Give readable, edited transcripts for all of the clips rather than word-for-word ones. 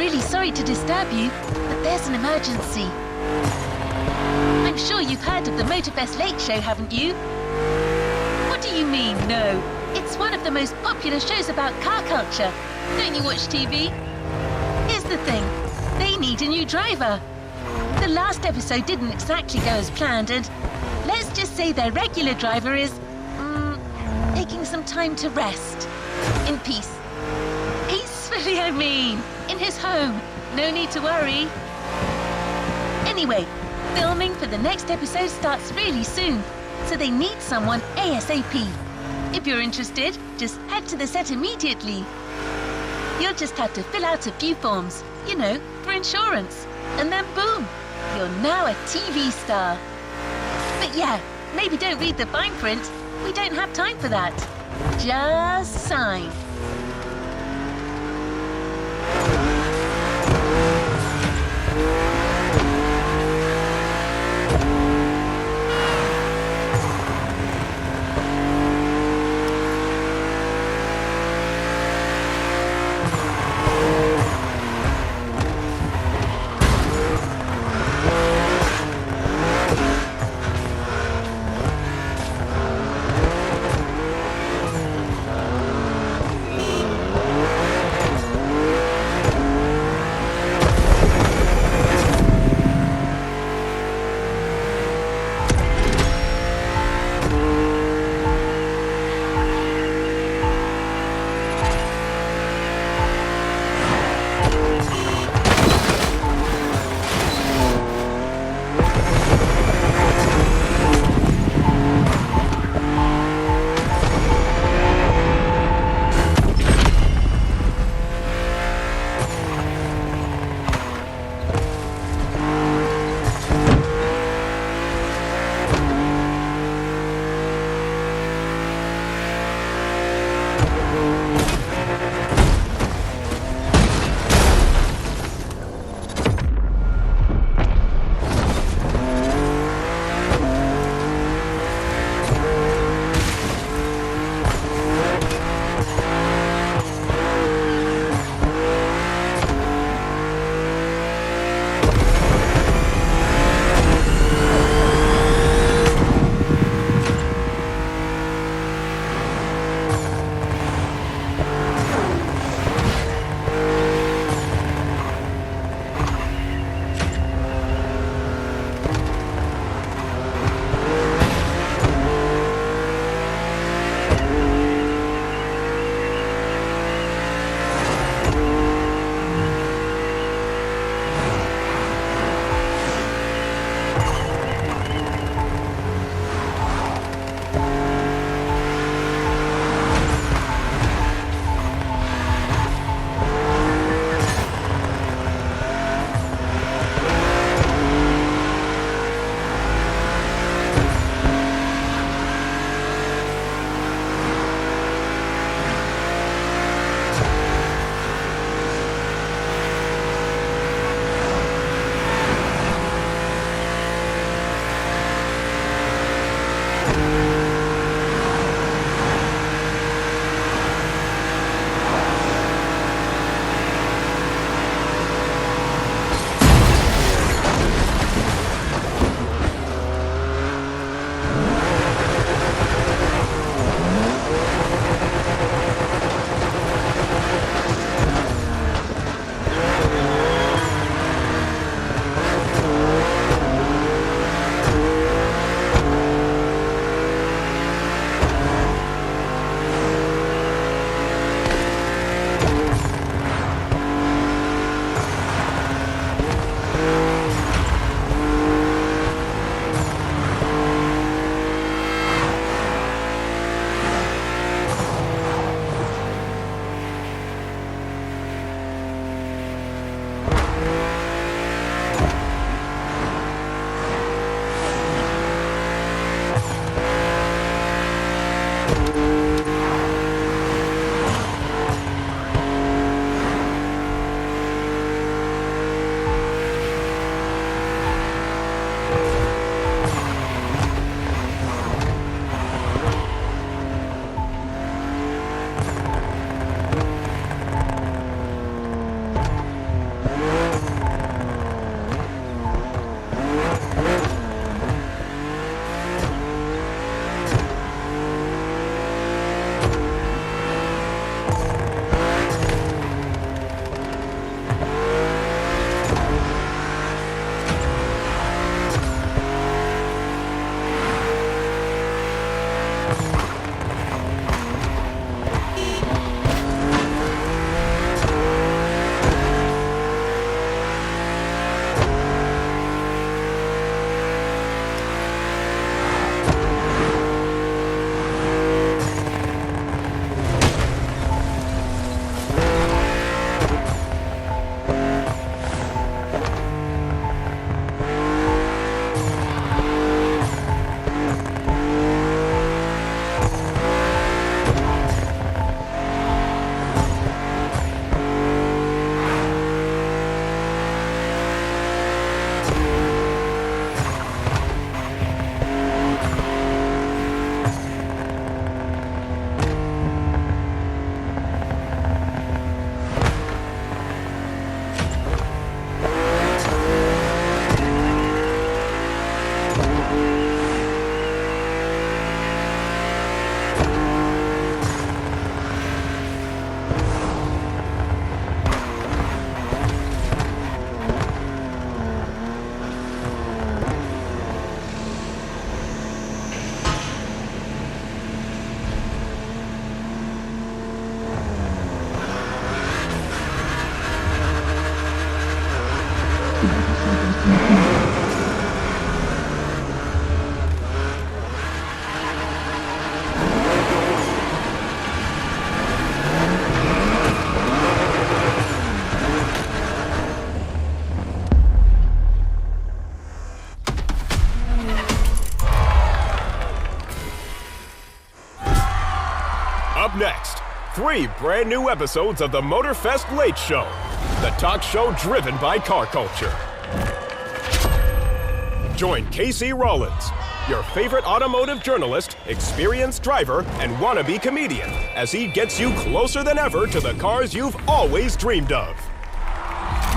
really sorry to disturb you, but there's an emergency. I'm sure you've heard of the MOTORFEST Late Show, haven't you? What do you mean, no? It's one of the most popular shows about car culture. Don't you watch TV? Here's the thing. They need a new driver. The last episode didn't exactly go as planned, and let's just say their regular driver is, taking some time to rest. In peace. Peacefully, I mean. In his home. No need to worry. Anyway, filming for the next episode starts really soon, so they need someone ASAP. If you're interested, just head to the set immediately. You'll just have to fill out a few forms, you know, for insurance. And then boom, you're now a TV star. But yeah, maybe don't read the fine print. We don't have time for that. Just sign. Up next, 3 brand new episodes of the MOTORFEST Late Show, the talk show driven by car culture. Join Casey Rollins, your favorite automotive journalist, experienced driver, and wannabe comedian, as he gets you closer than ever to the cars you've always dreamed of.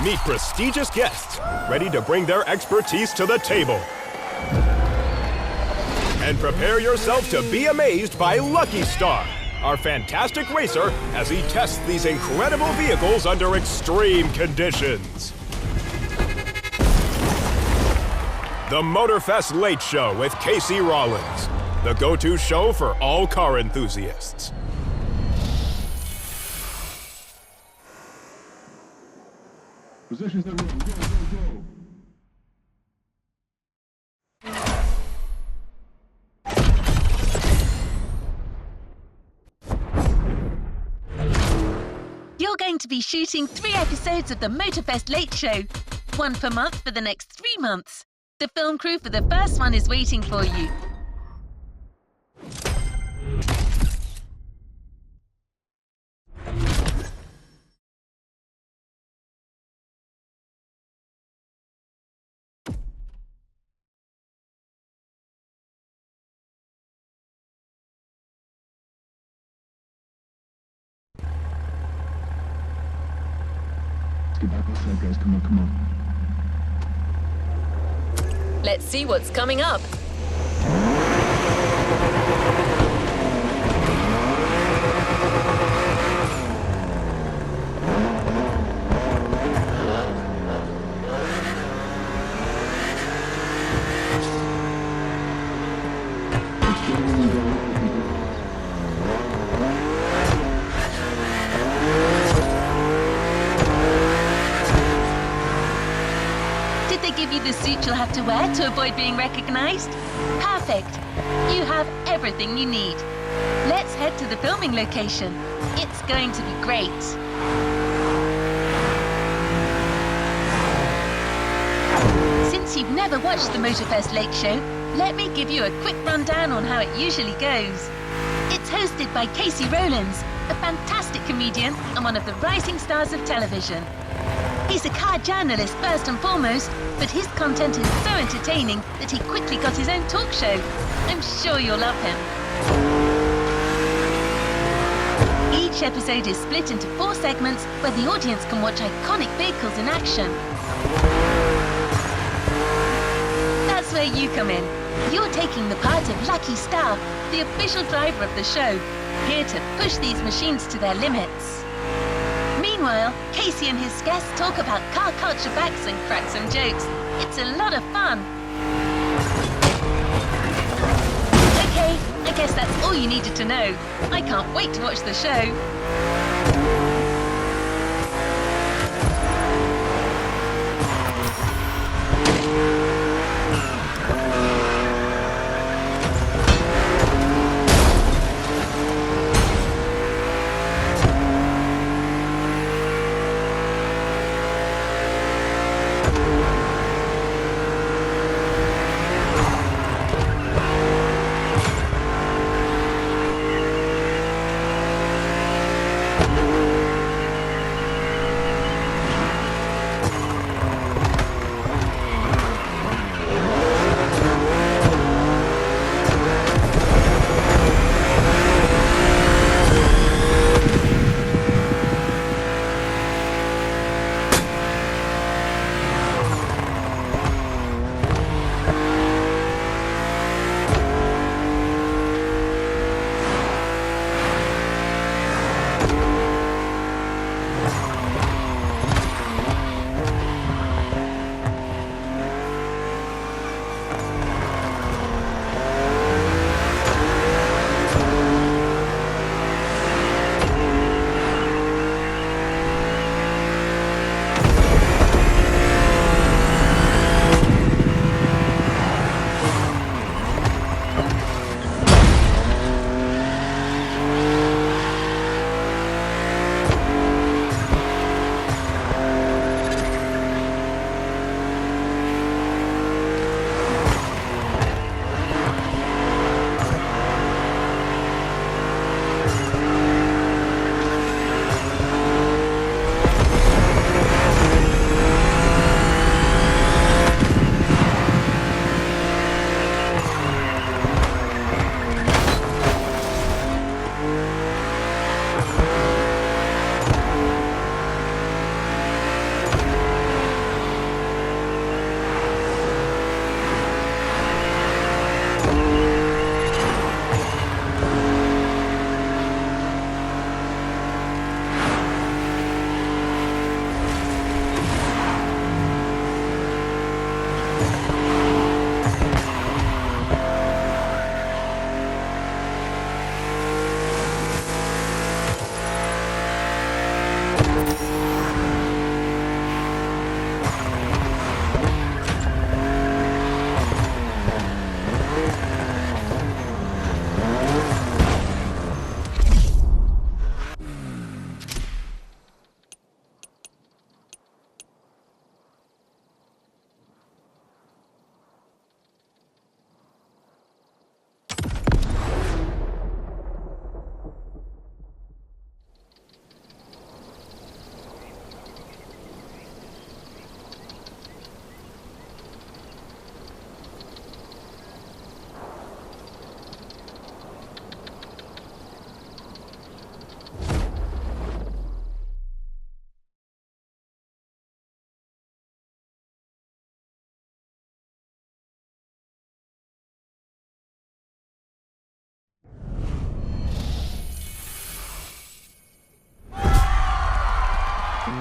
Meet prestigious guests ready to bring their expertise to the table. And prepare yourself to be amazed by Lucky Star, our fantastic racer, as he tests these incredible vehicles under extreme conditions. The MOTORFEST Late Show with Casey Rollins, the go-to show for all car enthusiasts. Positions that go. You're going to be shooting 3 episodes of the MOTORFEST Late Show, 1 per month for the next 3 months. The film crew for the first one is waiting for you. Let's get back outside, guys. Come on. Let's see what's coming up. Did they give you the suit you'll have to wear to avoid being recognized? Perfect! You have everything you need. Let's head to the filming location. It's going to be great. Since you've never watched the MOTORFEST Late Show, let me give you a quick rundown on how it usually goes. It's hosted by Casey Rollins, a fantastic comedian and one of the rising stars of television. He's a car journalist first and foremost, but his content is so entertaining that he quickly got his own talk show. I'm sure you'll love him. Each episode is split into 4 segments where the audience can watch iconic vehicles in action. That's where you come in. You're taking the part of Lucky Star, the official driver of the show, here to push these machines to their limits. Meanwhile, Casey and his guests talk about car culture facts and crack some jokes. It's a lot of fun. Okay, I guess that's all you needed to know. I can't wait to watch the show.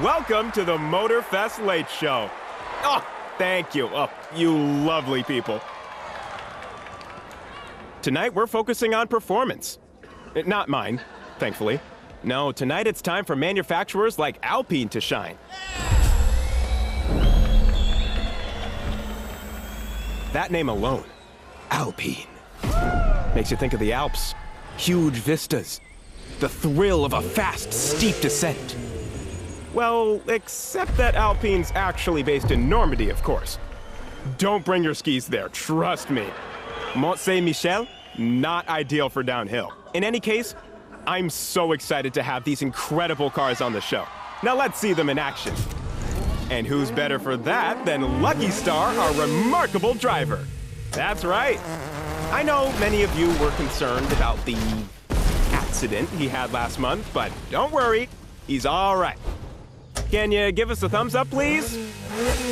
Welcome to the MOTORFEST Late Show. Oh, thank you. Oh, you lovely people. Tonight, we're focusing on performance. Not mine, thankfully. No, tonight it's time for manufacturers like Alpine to shine. That name alone, Alpine, makes you think of the Alps. Huge vistas. The thrill of a fast, steep descent. Well, except that Alpine's actually based in Normandy, of course. Don't bring your skis there, trust me. Mont Saint-Michel, not ideal for downhill. In any case, I'm so excited to have these incredible cars on the show. Now let's see them in action. And who's better for that than Lucky Star, our remarkable driver? That's right. I know many of you were concerned about the accident he had last month, but don't worry, he's all right. Can you give us a thumbs up, please?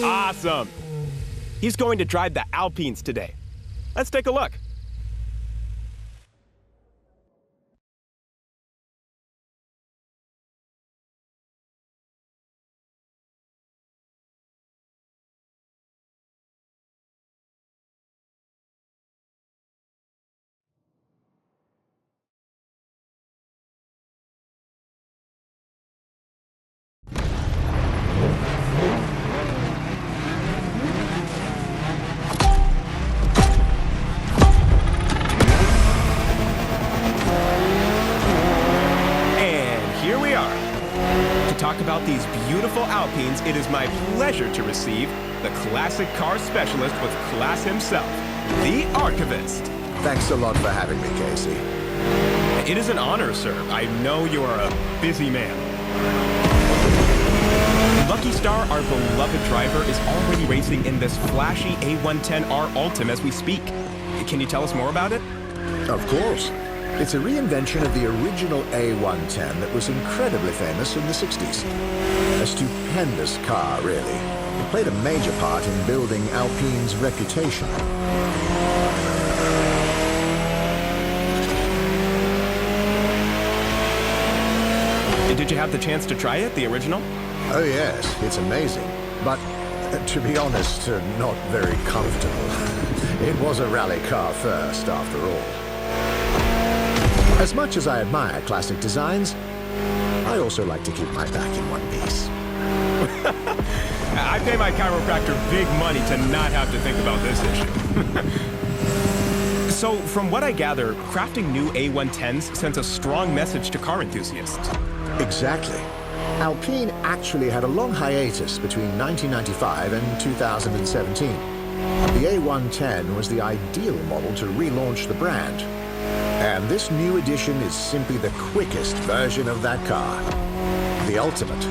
Awesome. He's going to drive the Alpines today. Let's take a look. Talk about these beautiful Alpines, it is my pleasure to receive the classic car specialist with class himself, the Archivist. Thanks a lot for having me, Casey. It is an honor, sir. I know you are a busy man. Lucky Star, our beloved driver, is already racing in this flashy A110R Ultim as we speak. Can you tell us more about it? Of course. It's a reinvention of the original A110 that was incredibly famous in the 60s. A stupendous car, really. It played a major part in building Alpine's reputation. Did you have the chance to try it, the original? Oh yes, it's amazing. But, to be honest, not very comfortable. It was a rally car first, after all. As much as I admire classic designs, I also like to keep my back in one piece. I pay my chiropractor big money to not have to think about this issue. So, from what I gather, crafting new A110s sends a strong message to car enthusiasts. Exactly. Alpine actually had a long hiatus between 1995 and 2017. The A110 was the ideal model to relaunch the brand. And this new edition is simply the quickest version of that car. The ultimate.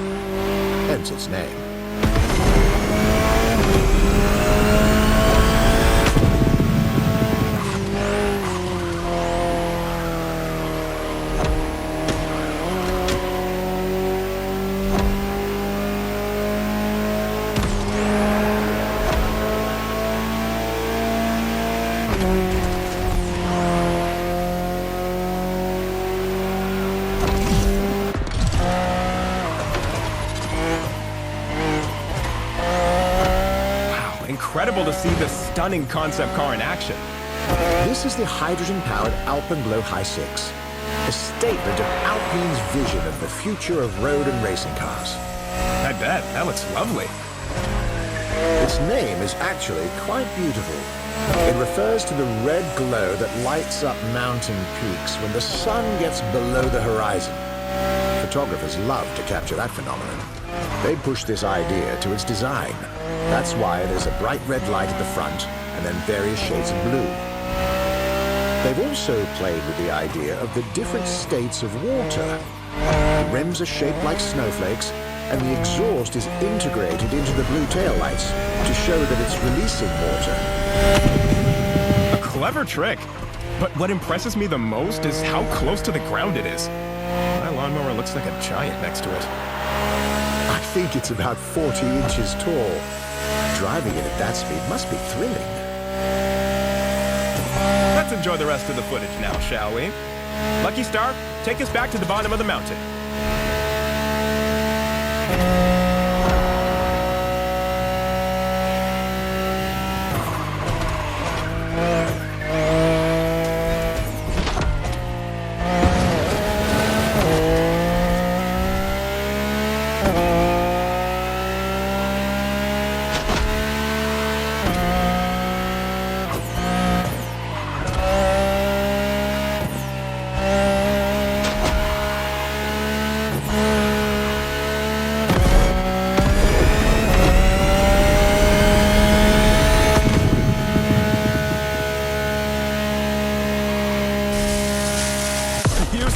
Hence its name. Incredible to see this stunning concept car in action. This is the hydrogen-powered Alpenglow High 6, a statement of Alpine's vision of the future of road and racing cars. I bet. That looks lovely. Its name is actually quite beautiful. It refers to the red glow that lights up mountain peaks when the sun gets below the horizon. Photographers love to capture that phenomenon. They push this idea to its design. That's why there's a bright red light at the front, and then various shades of blue. They've also played with the idea of the different states of water. The rims are shaped like snowflakes, and the exhaust is integrated into the blue taillights to show that it's releasing water. A clever trick. But what impresses me the most is how close to the ground it is. My lawnmower looks like a giant next to it. I think it's about 40 inches tall. Driving it at that speed must be thrilling. Let's enjoy the rest of the footage now, shall we? Lucky Star, take us back to the bottom of the mountain.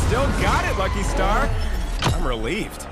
Still got it, Lucky Star. I'm relieved.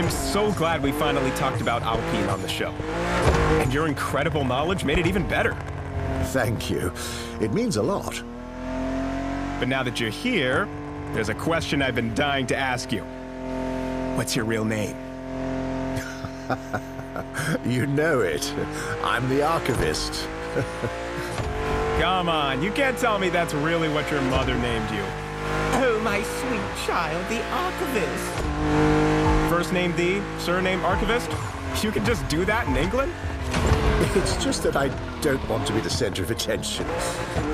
So glad we finally talked about Alpine on the show. And your incredible knowledge made it even better. Thank you. It means a lot. But now that you're here, there's a question I've been dying to ask you. What's your real name? You know it. I'm the archivist. Come on, you can't tell me that's really what your mother named you. Oh, my sweet child, the archivist. First name the, surname archivist? You can just do that in England? It's just that I don't want to be the center of attention.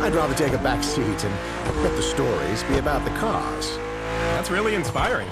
I'd rather take a back seat and let the stories be about the cars. That's really inspiring.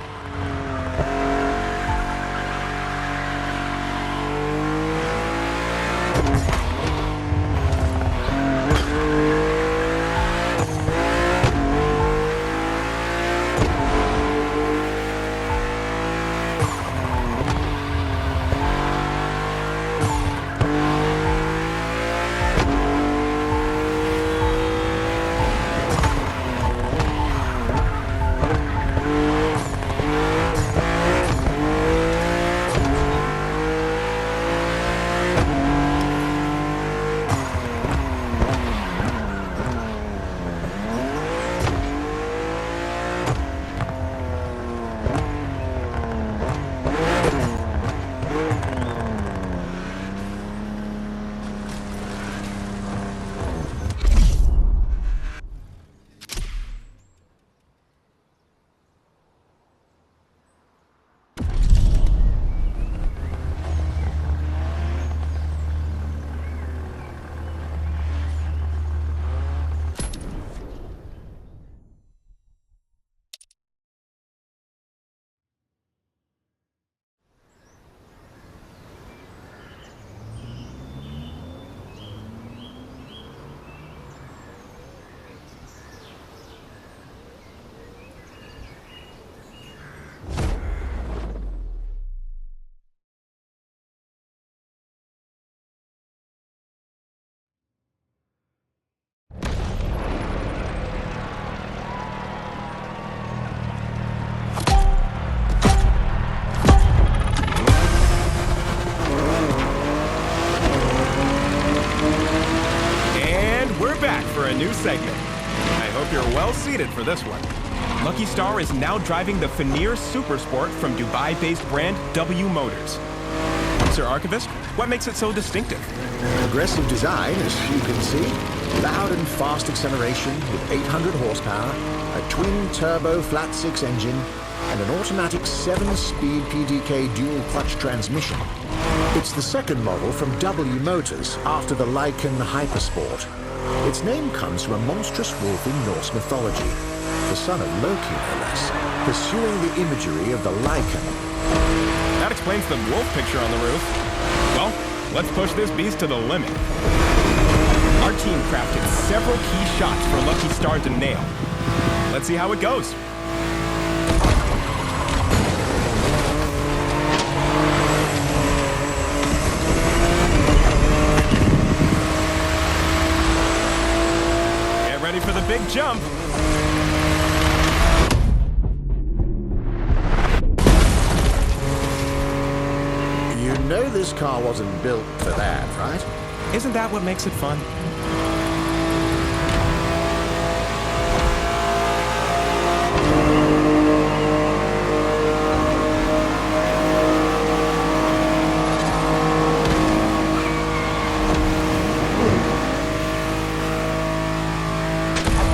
For a new segment. I hope you're well seated for this one. Lucky Star is now driving the Veneer Supersport from Dubai-based brand W Motors. Sir Archivist, what makes it so distinctive? Aggressive design, as you can see. Loud and fast acceleration with 800 horsepower, a twin-turbo flat-six engine, and an automatic 7-speed PDK dual-clutch transmission. It's the second model from W Motors after the Lycan Hypersport. Its name comes from a monstrous wolf in Norse mythology, the son of Loki, no less, pursuing the imagery of the Lycan. That explains the wolf picture on the roof. Well, let's push this beast to the limit. Our team crafted several key shots for Lucky Star to nail. Let's see how it goes. Get ready for the big jump. You know this car wasn't built for that, right? Isn't that what makes it fun?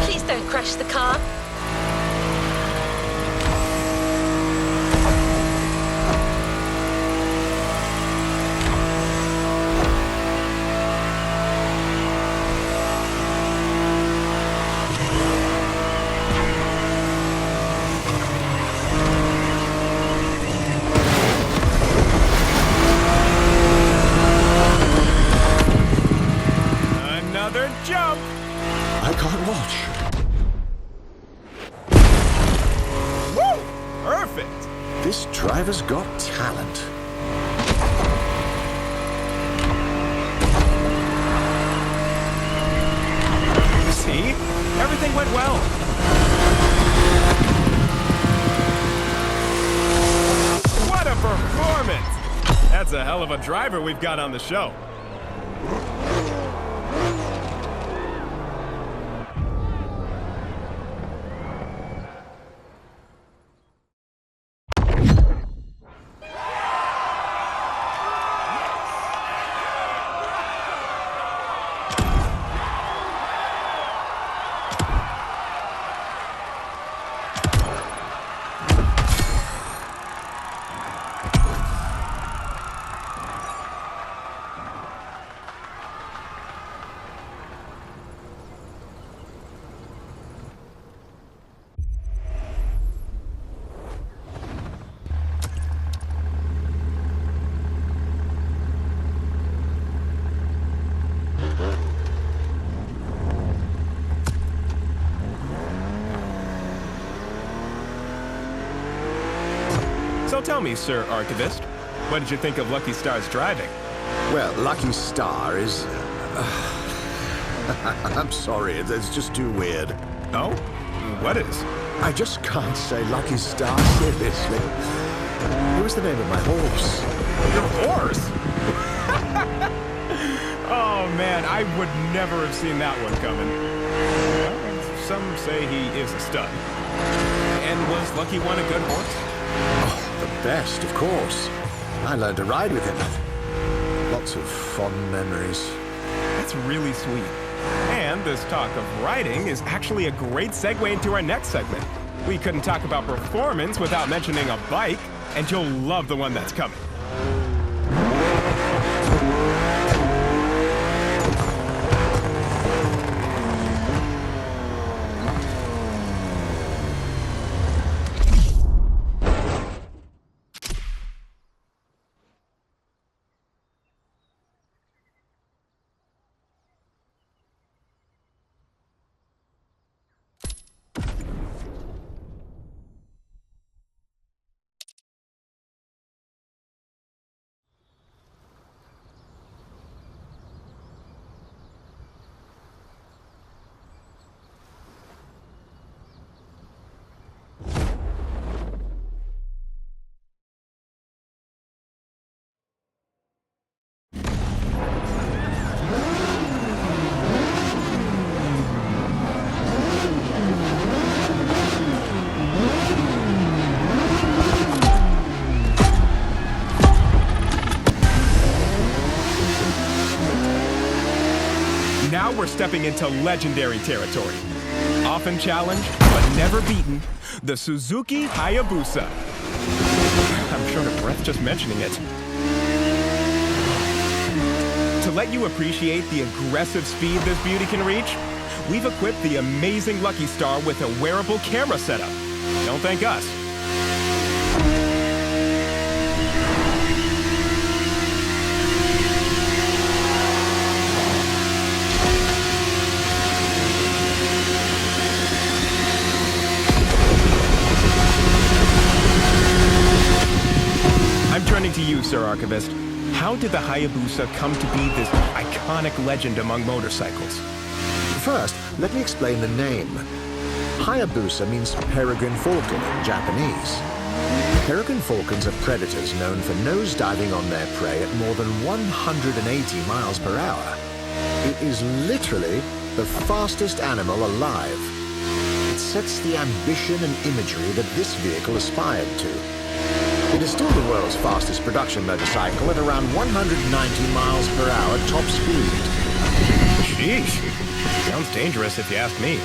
Please don't crash the car. Another jump! I can't watch. Woo! Perfect! This driver's got talent. See? Everything went well. What a performance! That's a hell of a driver we've got on the show. So tell me, Sir Archivist, what did you think of Lucky Star's driving? Well, Lucky Star is... I'm sorry, it's just too weird. Oh? What is? I just can't say Lucky Star seriously. What was the name of my horse? Your horse? Oh man, I would never have seen that one coming. Well, some say he is a stud. And was Lucky One a good horse? Oh, the best, of course. I learned to ride with him. Lots of fond memories. That's really sweet. And this talk of riding is actually a great segue into our next segment. We couldn't talk about performance without mentioning a bike, and you'll love the one that's coming. Now we're stepping into legendary territory. Often challenged, but never beaten, the Suzuki Hayabusa. I'm short of breath just mentioning it. To let you appreciate the aggressive speed this beauty can reach, we've equipped the amazing Lucky Star with a wearable camera setup. Don't thank us. I'm turning to you, Sir Archivist. How did the Hayabusa come to be this iconic legend among motorcycles? First, let me explain the name. Hayabusa means peregrine falcon in Japanese. Peregrine falcons are predators known for nosediving on their prey at more than 180 miles per hour. It is literally the fastest animal alive. It sets the ambition and imagery that this vehicle aspired to. It is still the world's fastest production motorcycle at around 190 miles per hour top speed. Sheesh. Sounds dangerous if you ask me.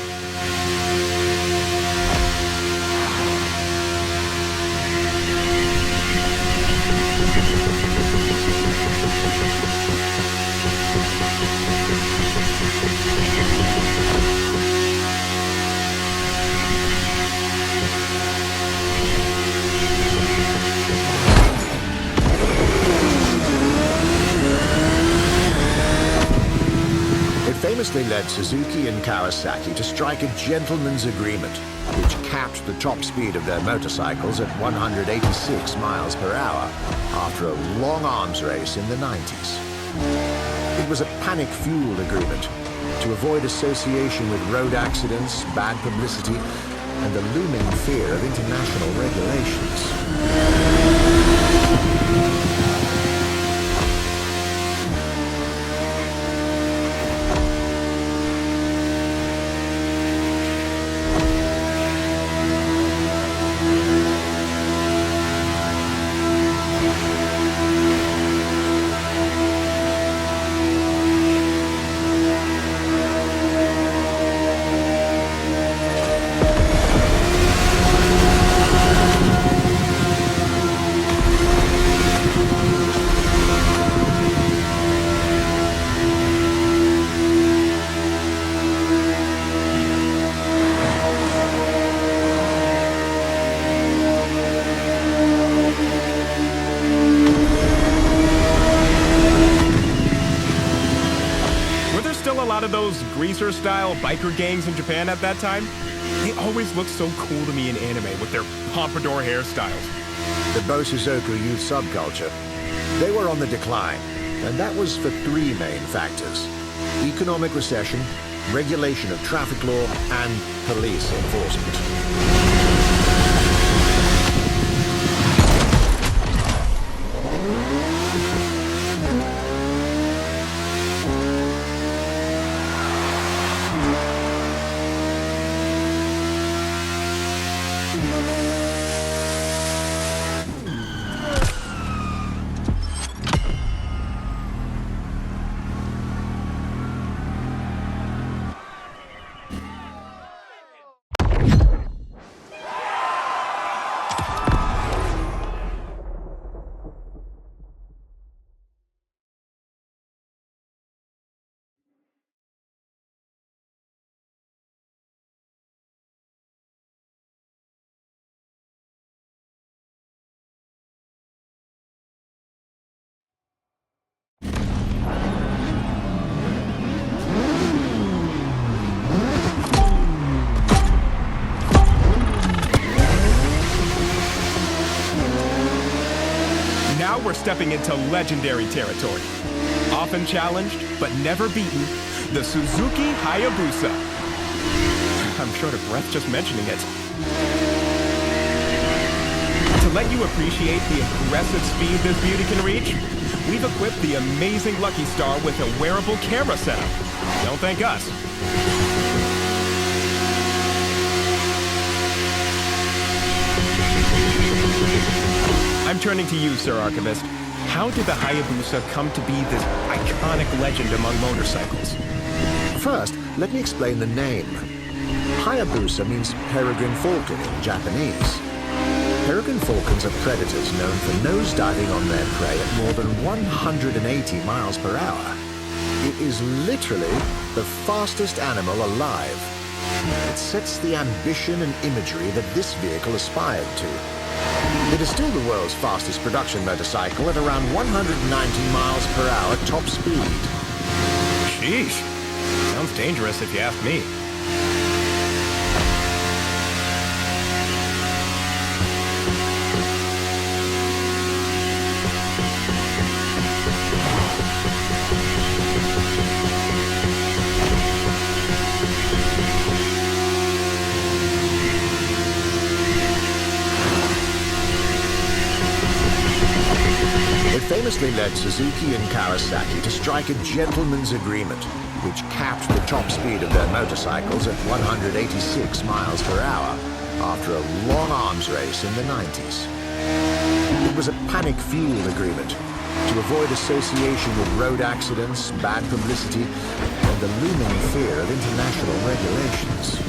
Famously led Suzuki and Kawasaki to strike a gentleman's agreement, which capped the top speed of their motorcycles at 186 miles per hour after a long arms race in the 90s. It was a panic-fueled agreement to avoid association with road accidents, bad publicity, and the looming fear of international regulations. Of those greaser-style biker gangs in Japan at that time? They always looked so cool to me in anime with their pompadour hairstyles. The Bosuzoku youth subculture, they were on the decline, and that was for three main factors: economic recession, regulation of traffic law, and police enforcement. Now we're stepping into legendary territory. Often challenged, but never beaten, the Suzuki Hayabusa. I'm short of breath just mentioning it. To let you appreciate the aggressive speed this beauty can reach, we've equipped the amazing Lucky Star with a wearable camera setup. Don't thank us. I'm turning to you, Sir Archivist. How did the Hayabusa come to be this iconic legend among motorcycles? First, let me explain the name. Hayabusa means peregrine falcon in Japanese. Peregrine falcons are predators known for nosediving on their prey at more than 180 miles per hour. It is literally the fastest animal alive. It sets the ambition and imagery that this vehicle aspired to. It is still the world's fastest production motorcycle at around 190 miles per hour top speed. Sheesh. Sounds dangerous if you ask me. It famously led Suzuki and Kawasaki to strike a gentleman's agreement, which capped the top speed of their motorcycles at 186 miles per hour after a long arms race in the 90s. It was a panic fuel agreement to avoid association with road accidents, bad publicity, and the looming fear of international regulations.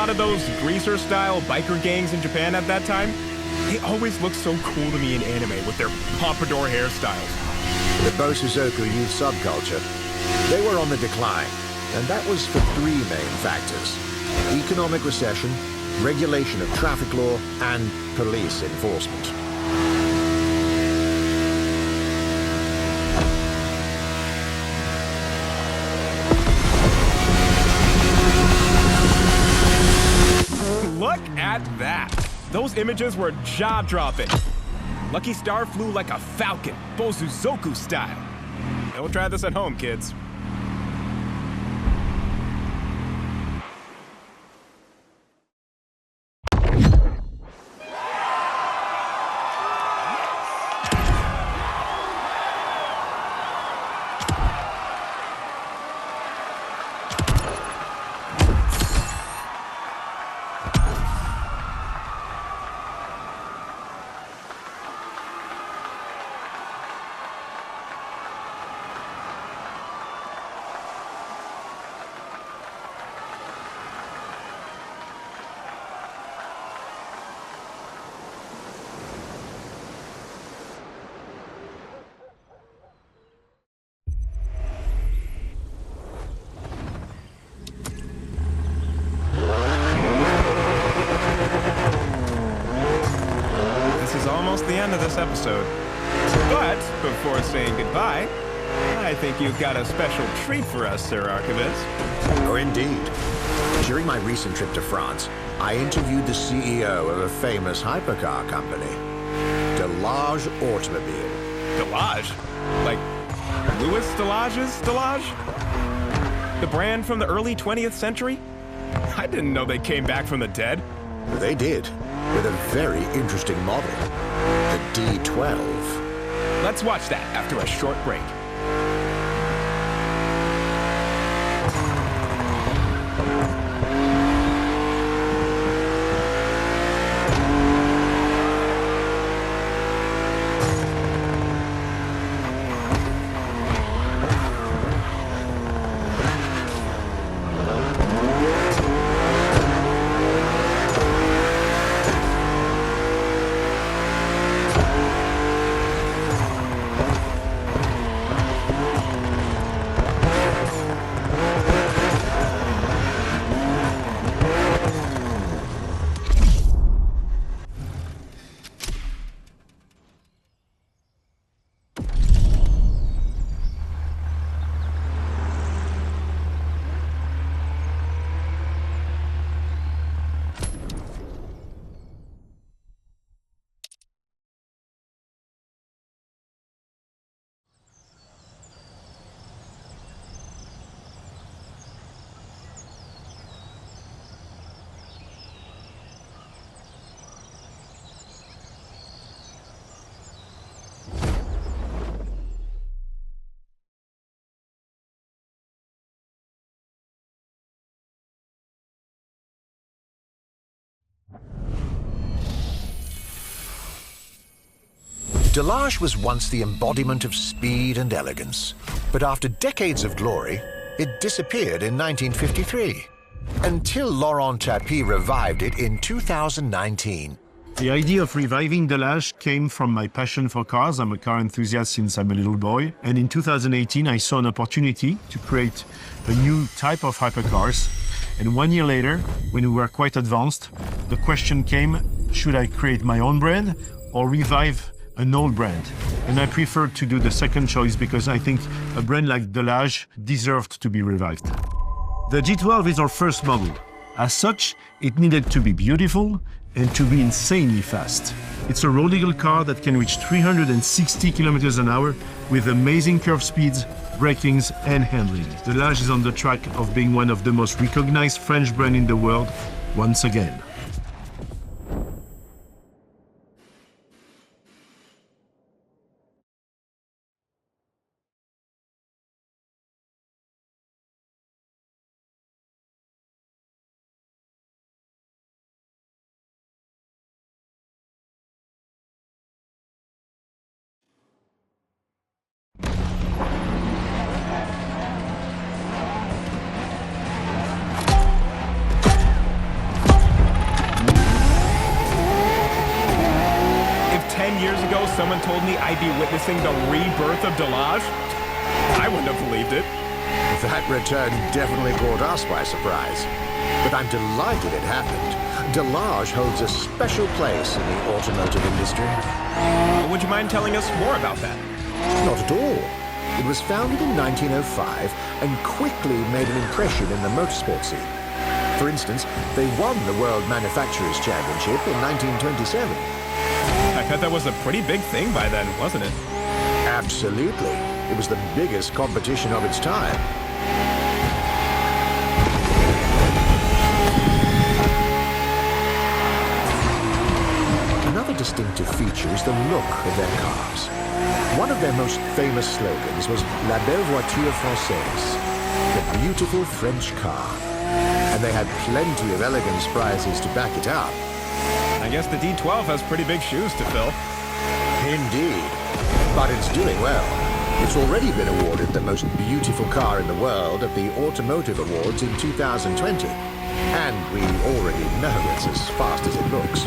Of those greaser-style biker gangs in Japan at that time, they always looked so cool to me in anime with their pompadour hairstyles. The Bosuzoku youth subculture, they were on the decline, and that was for three main factors: economic recession, regulation of traffic law, and police enforcement. Look at that! Those images were jaw-dropping. Lucky Star flew like a falcon, Bosuzoku style. Don't try this at home, kids. The end of this episode. But before saying goodbye, I think you've got a special treat for us, Sir Archivist. Oh, indeed. During my recent trip to France, I interviewed the CEO of a famous hypercar company, Delage Automobile. Delage? Like Louis Delage's Delage? The brand from the early 20th century? I didn't know they came back from the dead. They did, with a very interesting model. The D12. Let's watch that after a short break. Delage was once the embodiment of speed and elegance, but after decades of glory, it disappeared in 1953, until Laurent Tapie revived it in 2019. The idea of reviving Delage came from my passion for cars. I'm a car enthusiast since I'm a little boy. And in 2018, I saw an opportunity to create a new type of hypercars. And 1 year later, when we were quite advanced, the question came, should I create my own brand or revive an old brand? And I preferred to do the second choice because I think a brand like Delage deserved to be revived. The G12 is our first model. As such, it needed to be beautiful and to be insanely fast. It's a road legal car that can reach 360 kilometers an hour with amazing curve speeds, brakings and handling. Delage is on the track of being one of the most recognized French brands in the world once again. Years ago, someone told me I'd be witnessing the rebirth of Delage. I wouldn't have believed it. That return definitely caught us by surprise. But I'm delighted it happened. Delage holds a special place in the automotive industry. Would you mind telling us more about that? Not at all. It was founded in 1905 and quickly made an impression in the motorsport scene. For instance, they won the World Manufacturers' Championship in 1927. I bet that was a pretty big thing by then, wasn't it? Absolutely. It was the biggest competition of its time. Another distinctive feature is the look of their cars. One of their most famous slogans was La belle voiture française, the beautiful French car. And they had plenty of elegance prizes to back it up. I guess the D12 has pretty big shoes to fill. Indeed. But it's doing well. It's already been awarded the most beautiful car in the world at the Automotive Awards in 2020. And we already know it's as fast as it looks.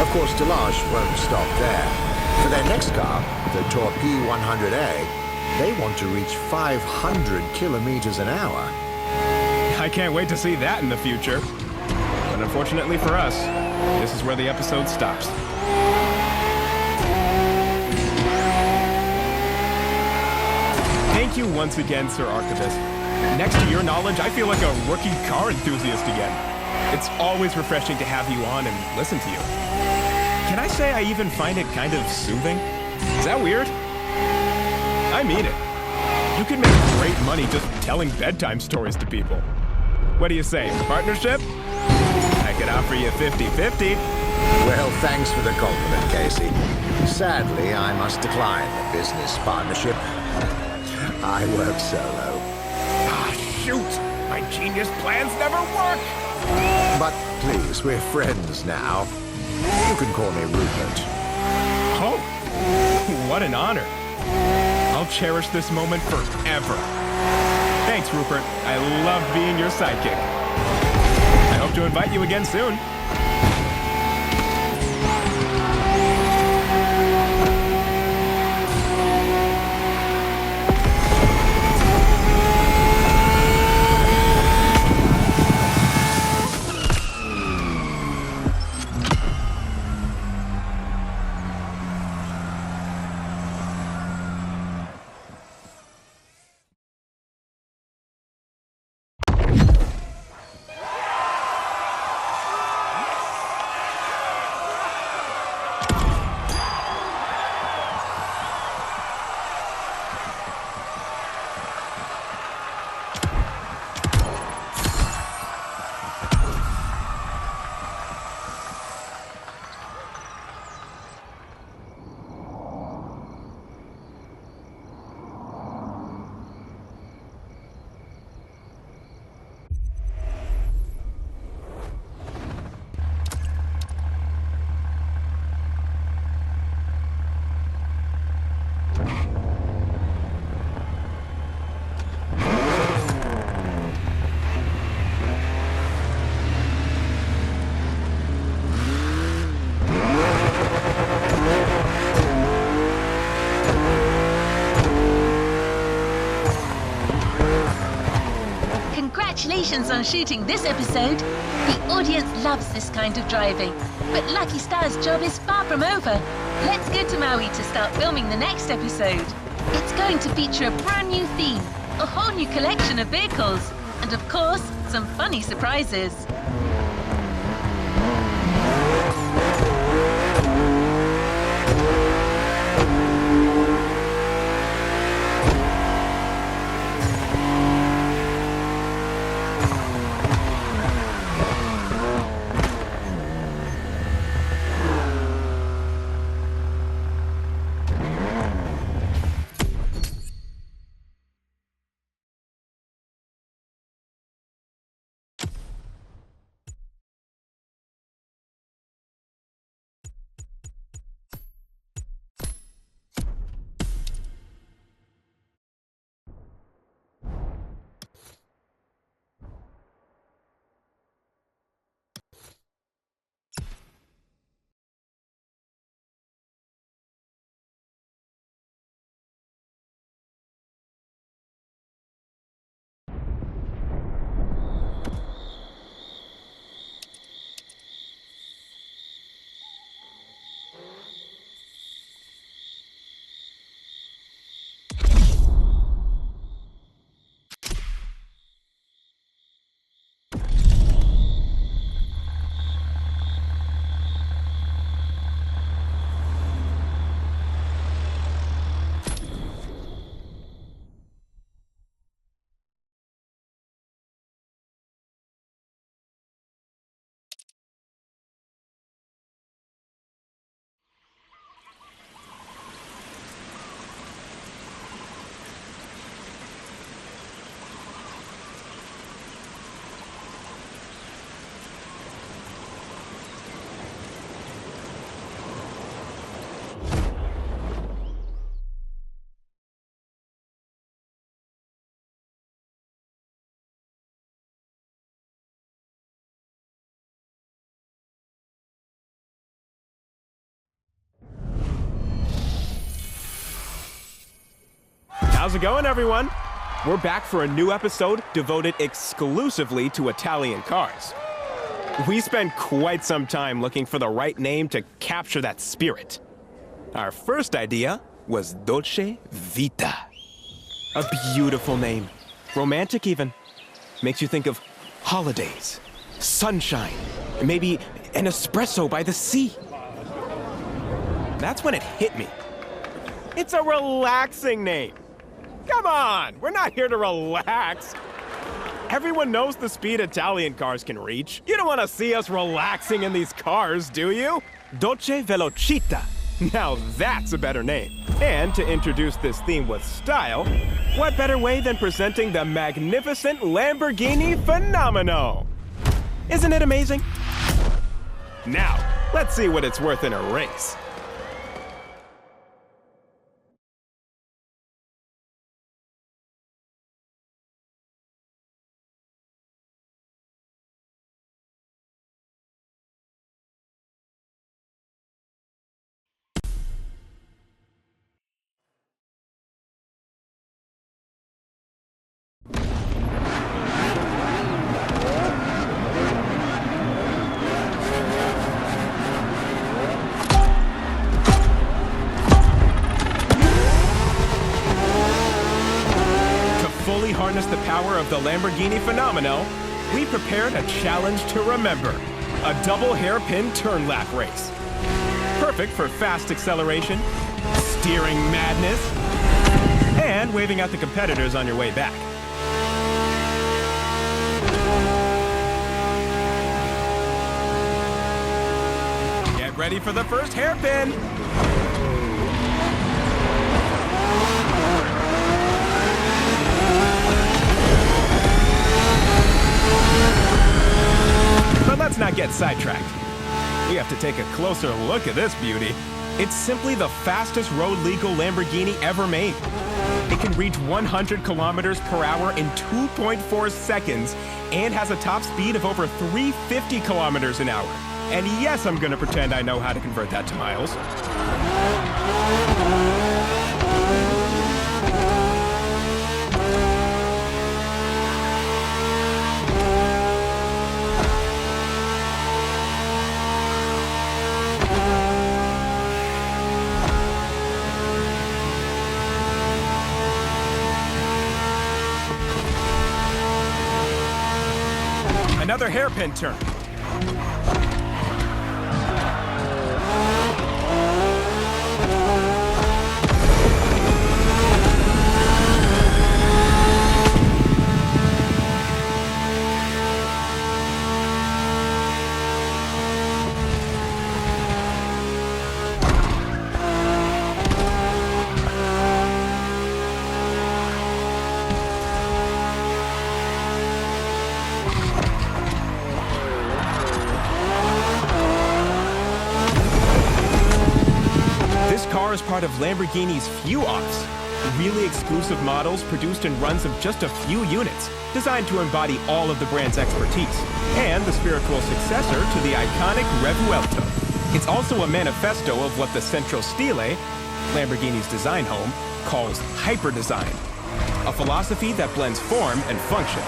Of course, Delage won't stop there. For their next car, the Torpille 100A, they want to reach 500 kilometers an hour. I can't wait to see that in the future. But unfortunately for us, this is where the episode stops. Thank you once again, Sir Archivist. Next to your knowledge, I feel like a rookie car enthusiast again. It's always refreshing to have you on and listen to you. Can I say I even find it kind of soothing? Is that weird? I mean it. You can make great money just telling bedtime stories to people. What do you say, partnership? I could offer you 50-50. Well, thanks for the compliment, Casey. Sadly, I must decline the business partnership. I work solo. Ah, shoot! My genius plans never work! But please, we're friends now. You can call me Rupert. Oh, what an honor. I'll cherish this moment forever. Thanks, Rupert. I love being your sidekick. I hope to invite you again soon. Congratulations on shooting this episode. The audience loves this kind of driving. But Lucky Star's job is far from over. Let's go to Maui to start filming the next episode. It's going to feature a brand new theme, a whole new collection of vehicles, and of course, some funny surprises. How's it going, everyone? We're back for a new episode devoted exclusively to Italian cars. We spent quite some time looking for the right name to capture that spirit. Our first idea was Dolce Vita. A beautiful name. Romantic even. Makes you think of holidays, sunshine, and maybe an espresso by the sea. That's when it hit me. It's a relaxing name. Come on, we're not here to relax. Everyone knows the speed Italian cars can reach. You don't want to see us relaxing in these cars, do you? Dolce Velocita. Now that's a better name. And to introduce this theme with style, what better way than presenting the magnificent Lamborghini Fenomeno? Isn't it amazing? Now, let's see what it's worth in a race. Fully harness the power of the Lamborghini Fenomeno, we prepared a challenge to remember, a double hairpin turn lap race. Perfect for fast acceleration, steering madness, and waving at the competitors on your way back. Get ready for the first hairpin! But let's not get sidetracked. We have to take a closer look at this beauty. It's simply the fastest road-legal Lamborghini ever made. It can reach 100 kilometers per hour in 2.4 seconds and has a top speed of over 350 kilometers an hour. And yes, I'm gonna pretend I know how to convert that to miles. Another hairpin turn. Is part of Lamborghini's few ops, really exclusive models produced in runs of just a few units, designed to embody all of the brand's expertise, and the spiritual successor to the iconic Revuelto. It's also a manifesto of what the Centro Stile, Lamborghini's design home, calls hyper-design, a philosophy that blends form and function.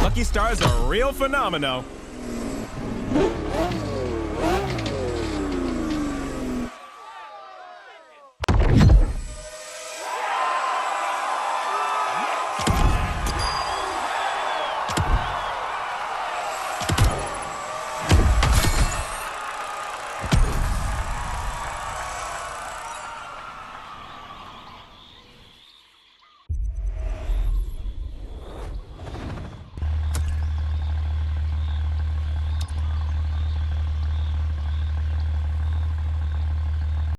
Lucky Star's a real Fenomeno.